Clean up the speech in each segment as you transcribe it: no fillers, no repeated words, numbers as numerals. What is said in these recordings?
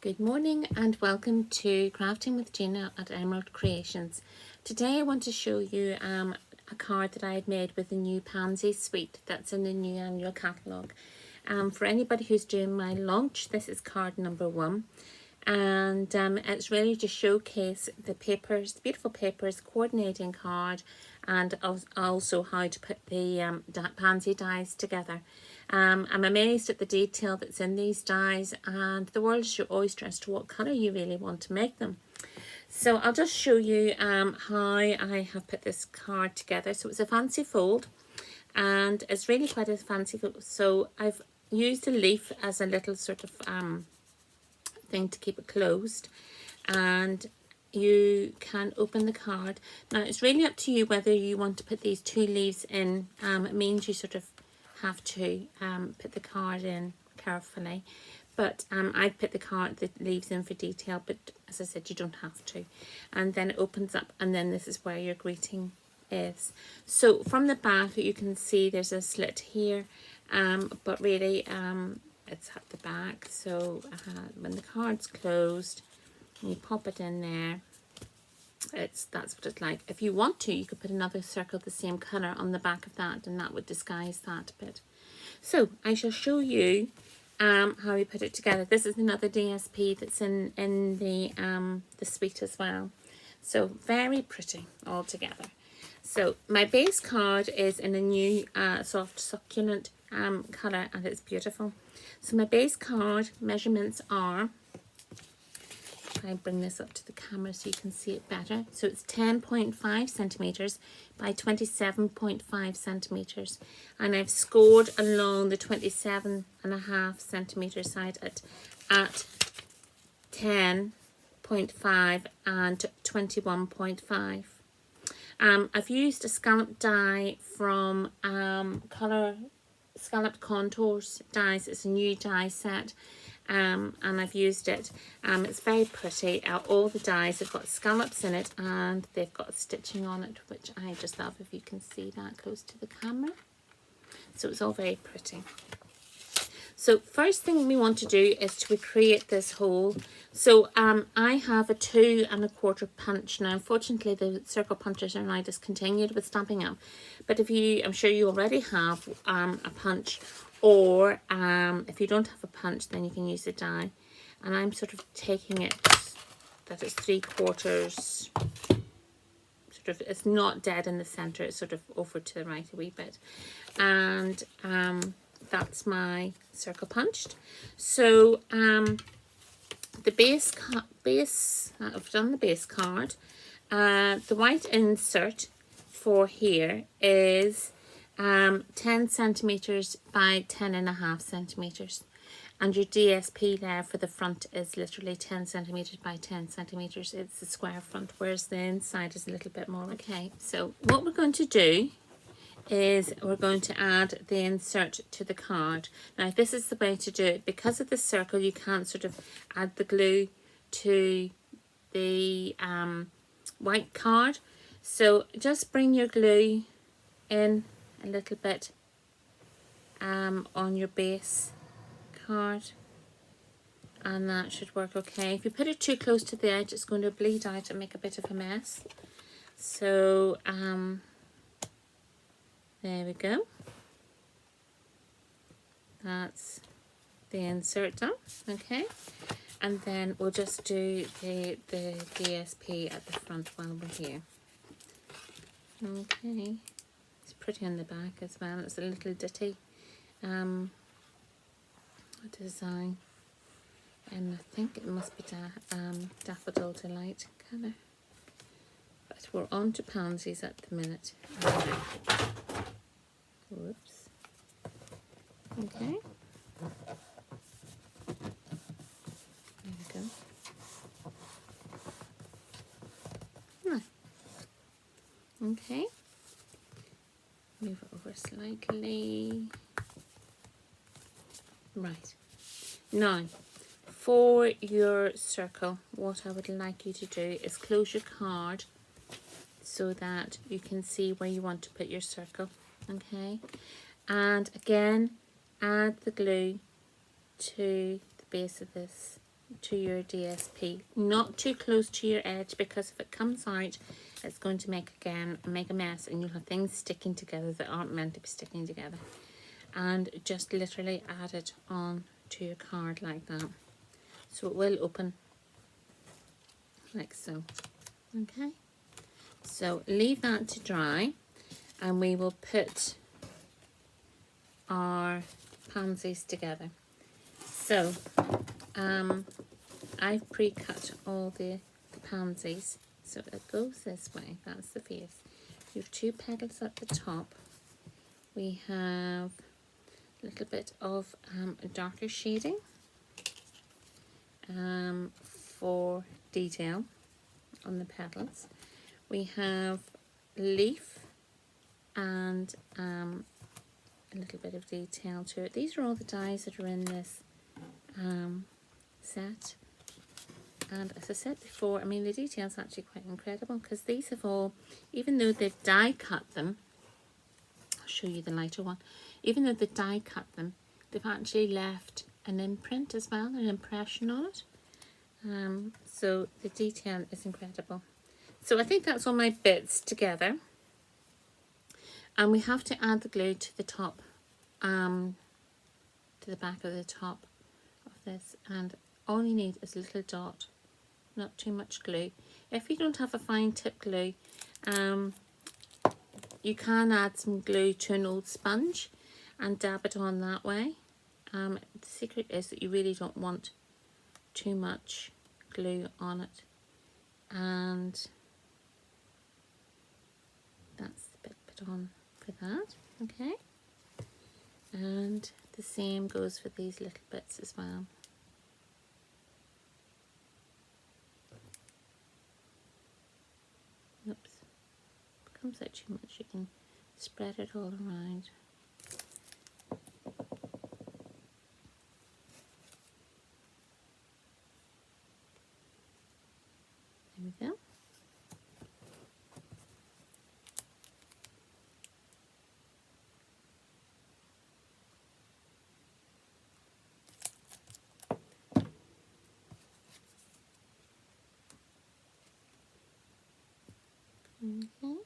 Good morning and welcome to Crafting with Gina at Emerald Creations. Today I want to show you a card that I had made with the new Pansy suite that's in the new annual catalogue. For anybody who's doing my launch, this is card number 1. And it's really to showcase the papers, the beautiful papers, coordinating card, and also how to put the pansy dies together. I'm amazed at the detail that's in these dies, and the world is your oyster as to what colour you really want to make them. So I'll just show you how I have put this card together. So it's a fancy fold, and it's really quite a fancy fold. So I've used a leaf as a little sort of thing to keep it closed, and you can open the card. Now it's really up to you whether you want to put these 2 leaves in. It means you sort of have to put the card in carefully, but I've put the leaves in for detail, but as I said, you don't have to. And then it opens up, and then this is where your greeting is. So from the back you can see there's a slit here, but really it's at the back. So when the card's closed, you pop it in there. That's what it's like. If you want to, you could put another circle the same colour on the back of that, and that would disguise that a bit. So I shall show you how we put it together. This is another DSP that's in the suite as well. So very pretty all together. So my base card is in a new soft succulent colour, and it's beautiful. So my base card measurements are, if I bring this up to the camera so you can see it better, so it's 10.5 centimetres by 27.5 centimetres, and I've scored along the 27.5 centimetre side at 10.5 and 21.5. I've used a scallop die from Scalloped Contours dies. It's a new die set, and I've used it. It's very pretty. All the dies have got scallops in it, and they've got stitching on it, which I just love, if you can see that close to the camera. So it's all very pretty. So first thing we want to do is to recreate this hole. So I have a 2 1/4 punch. Now unfortunately the circle punches are now discontinued with Stampin' Up, but if you, I'm sure you already have a punch, or if you don't have a punch, then you can use a die. And I'm sort of taking it that it's 3/4, sort of, it's not dead in the center, it's sort of over to the right a wee bit, and that's my circle punched. So the base I've done the base card. The white insert for here is 10 centimeters by 10.5 centimeters, and your DSP there for the front is literally 10 centimeters by 10 centimeters. It's the square front, whereas the inside is a little bit more. Okay, so what we're going to do is we're going to add the insert to the card. Now this is the way to do it. Because of the circle, you can't sort of add the glue to the white card, so just bring your glue in a little bit on your base card, and that should work okay. If you put it too close to the edge, it's going to bleed out and make a bit of a mess. So there we go. That's the insert done. Okay, and then we'll just do the DSP at the front while we're here. Okay, it's pretty on the back as well. It's a little ditty design, and I think it must be Daffodil Delight colour. But we're on to pansies at the minute. Whoops. Okay. There we go. Okay. Move it over slightly. Right. Now, for your circle, what I would like you to do is close your card so that you can see where you want to put your circle. Okay, and again add the glue to the base of this to your DSP, not too close to your edge, because if it comes out it's going to make a mess and you'll have things sticking together that aren't meant to be sticking together. And just literally add it on to your card like that, so it will open like so. Okay, so leave that to dry and we will put our pansies together. So I've pre-cut all the pansies, so it goes this way. That's the face. You have 2 petals at the top. We have a little bit of darker shading for detail on the petals. We have leaf and a little bit of detail to it. These are all the dies that are in this set, and as I said before, I mean the detail is actually quite incredible, because these have all, even though they've die cut them, I'll show you the lighter one, even though they've die cut them, they've actually left an imprint as well, an impression on it. So the detail is incredible. So I think that's all my bits together, and we have to add the glue to the top, to the back of the top of this, and all you need is a little dot, not too much glue. If you don't have a fine tip glue, you can add some glue to an old sponge and dab it on that way. The secret is that you really don't want too much glue on it, and that's the bit put on for that. Okay, and the same goes for these little bits as well. Oops, if it comes out too much, you can spread it all around. There we go. Okay,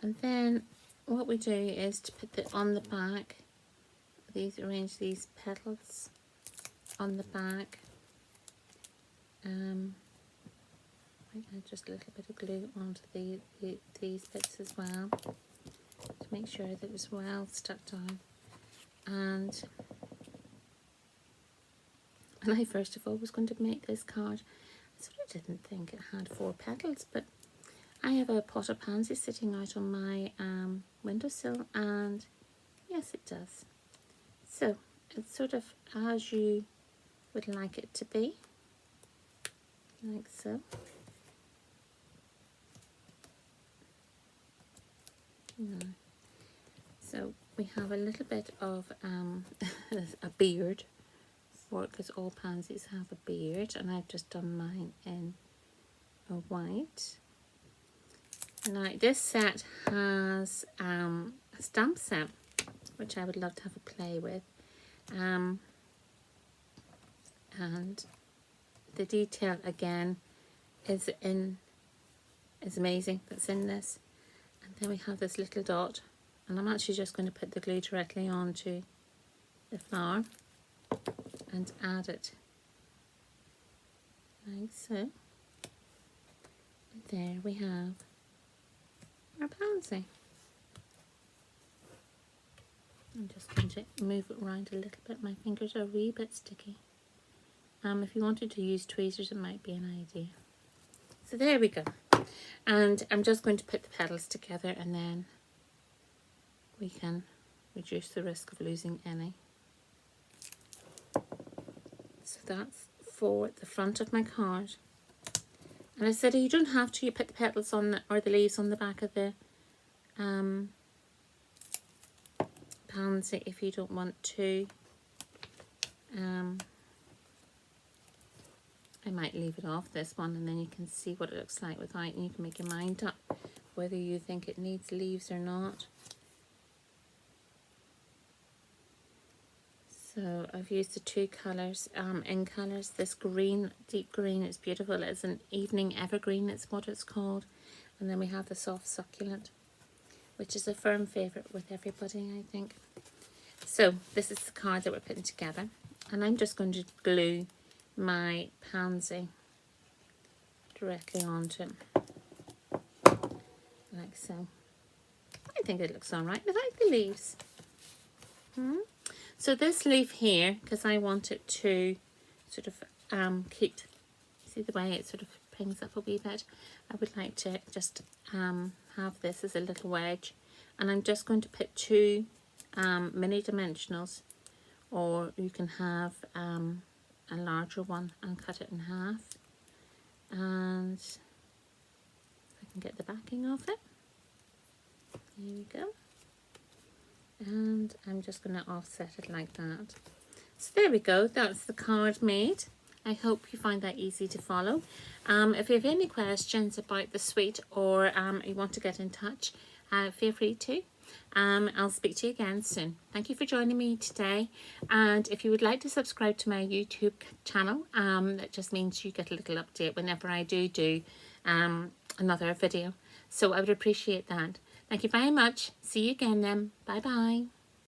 and then what we do is to put it on the back. Arrange these petals on the back. I add just a little bit of glue onto these bits as well to make sure that it's well stuck down. And when I first of all was going to make this card, I sort of didn't think it had 4 petals, but I have a pot of pansies sitting out on my windowsill, and yes, it does. So it's sort of as you would like it to be, like so. No. So we have a little bit of a beard, because all pansies have a beard, and I've just done mine in a white. Now this set has a stamp set, which I would love to have a play with, and the detail again is amazing that's in this. And then we have this little dot, and I'm actually just going to put the glue directly onto the flower and add it like so. And there we have our pansy. I'm just going to move it around a little bit. My fingers are a wee bit sticky. If you wanted to use tweezers, it might be an idea. So there we go. And I'm just going to put the petals together, and then we can reduce the risk of losing any. So that's for the front of my card. And I said you don't have to, you put the petals on or the leaves on the back of the pansy if you don't want to. I might leave it off this one, and then you can see what it looks like without, and you can make your mind up whether you think it needs leaves or not. So I've used the two colours, in colours. This green, deep green, is beautiful. It's an evening evergreen, it's what it's called. And then we have the soft succulent, which is a firm favourite with everybody, I think. So this is the card that we're putting together. And I'm just going to glue my pansy directly onto it, like so. I think it looks all right without the leaves. So this leaf here, because I want it to sort of keep, see the way it sort of pings up a wee bit, I would like to just have this as a little wedge, and I'm just going to put two mini dimensionals, or you can have a larger one and cut it in half, and I can get the backing of it. Here we go. And I'm just going to offset it like that. So there we go, that's the card made. I hope you find that easy to follow. If you have any questions about the suite, or you want to get in touch, feel free to. I'll speak to you again soon. Thank you for joining me today. And if you would like to subscribe to my YouTube channel, that just means you get a little update whenever I do another video. So I would appreciate that. Thank you very much. See you again then. Bye bye.